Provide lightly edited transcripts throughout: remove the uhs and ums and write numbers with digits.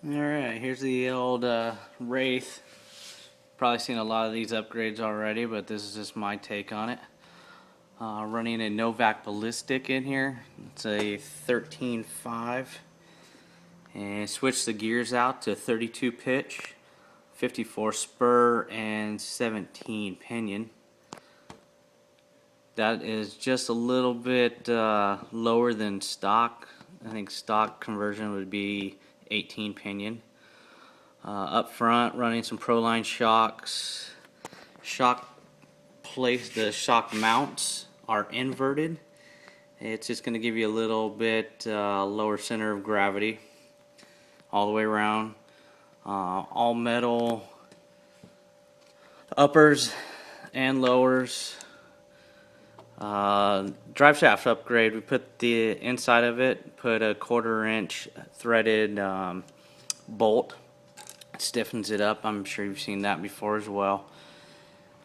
Alright, here's the old Wraith. Probably seen a lot of these upgrades already, but this is just my take on it. Running a Novak Ballistic in here. It's a 13.5. And switch the gears out to 32 pitch, 54 spur, and 17 pinion. That is just a little bit lower than stock. I think stock conversion would be 18 pinion. Up front, running some Proline shocks. The shock mounts are inverted. It's just going to give you a little bit lower center of gravity all the way around. All metal uppers and lowers. Drive shaft upgrade. We put the inside of it, put a 1/4 inch threaded bolt. It stiffens it up. I'm sure you've seen that before as well.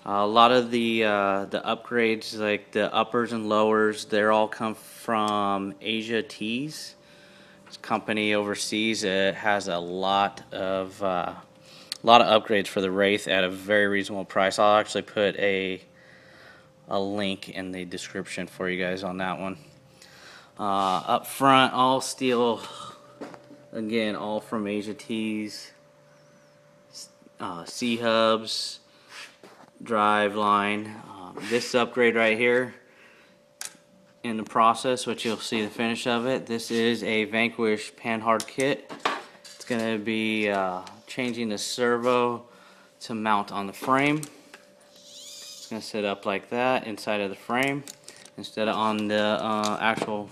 A lot of the upgrades, like the uppers and lowers, they're all come from Asia Tees. It's a company overseas. It has a lot of upgrades for the Wraith at a very reasonable price. I'll actually put a link in the description for you guys on that one. Up front, all steel, again, all from Asia Tees. C-hubs, drive line. This upgrade right here in the process, which you'll see the finish of it, this is a Vanquish panhard kit. It's going to be changing the servo to mount on the frame. It's going to sit up like that inside of the frame instead of on the actual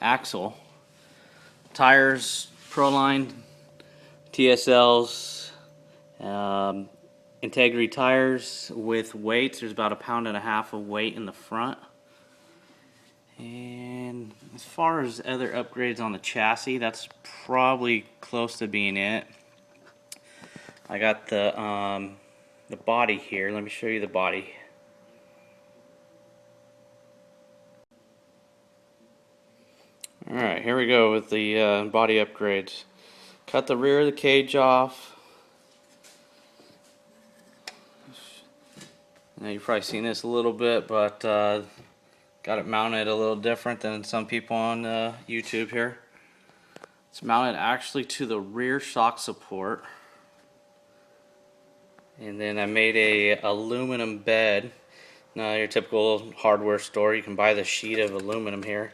axle. Tires, Proline, TSLs, Integrity tires with weights. There's about 1.5 pounds of weight in the front. And as far as other upgrades on the chassis, that's probably close to being it. I got the body here. Let me show you the body. Alright, here we go with the body upgrades. Cut the rear of the cage off. Now you've probably seen this a little bit, but got it mounted a little different than some people on YouTube here. It's mounted actually to the rear shock support. And then I made a aluminum bed. Now your typical hardware store, you can buy the sheet of aluminum here.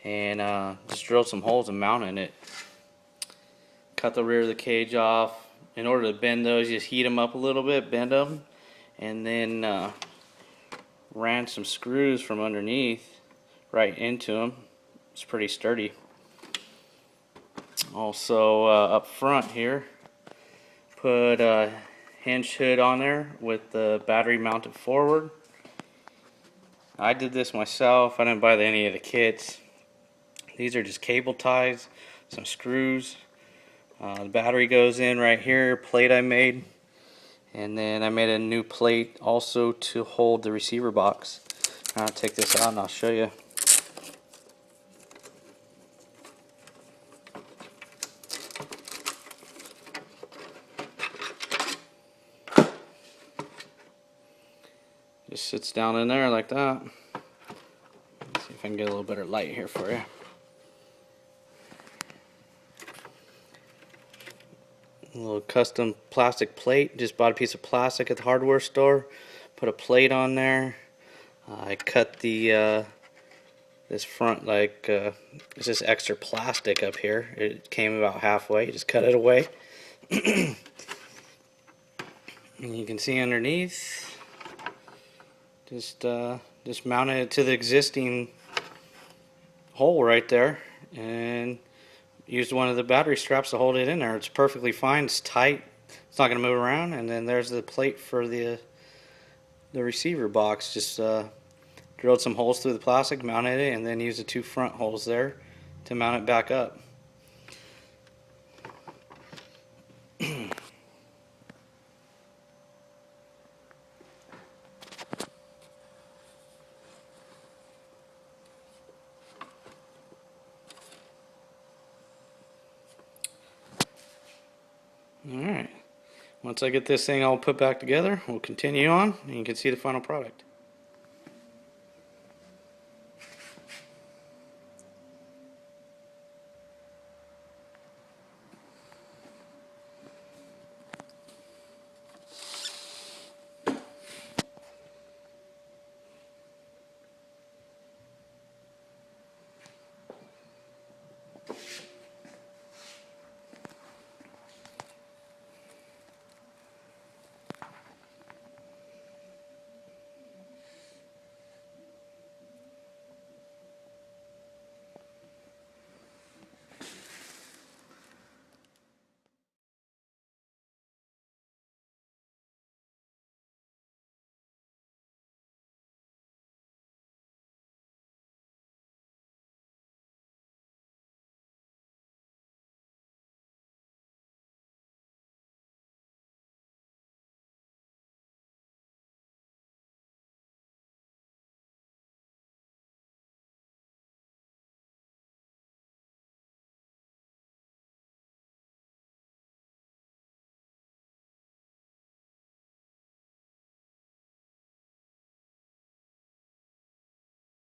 And just drilled some holes and mounted it. Cut the rear of the cage off. In order to bend those, you just heat them up a little bit, bend them. And then ran some screws from underneath right into them. It's pretty sturdy. Also up front here, put a hinge hood on there with the battery mounted forward. I did this myself. I didn't buy any of the kits. These are just cable ties, some screws. The battery goes in right here, plate I made. And then I made a new plate also to hold the receiver box. I'll take this out and I'll show you. Just sits down in there like that. Let's see if I can get a little better light here for you. A little custom plastic plate. Just bought a piece of plastic at the hardware store. Put a plate on there. I cut the this front it's just extra plastic up here. It came about halfway. Just cut it away. And you can see underneath. Just mounted it to the existing hole right there, and used one of the battery straps to hold it in there. It's perfectly fine. It's tight. It's not going to move around. And then there's the plate for the receiver box. Just drilled some holes through the plastic, mounted it, and then used the 2 front holes there to mount it back up. Alright. Once I get this thing all put back together, we'll continue on and you can see the final product.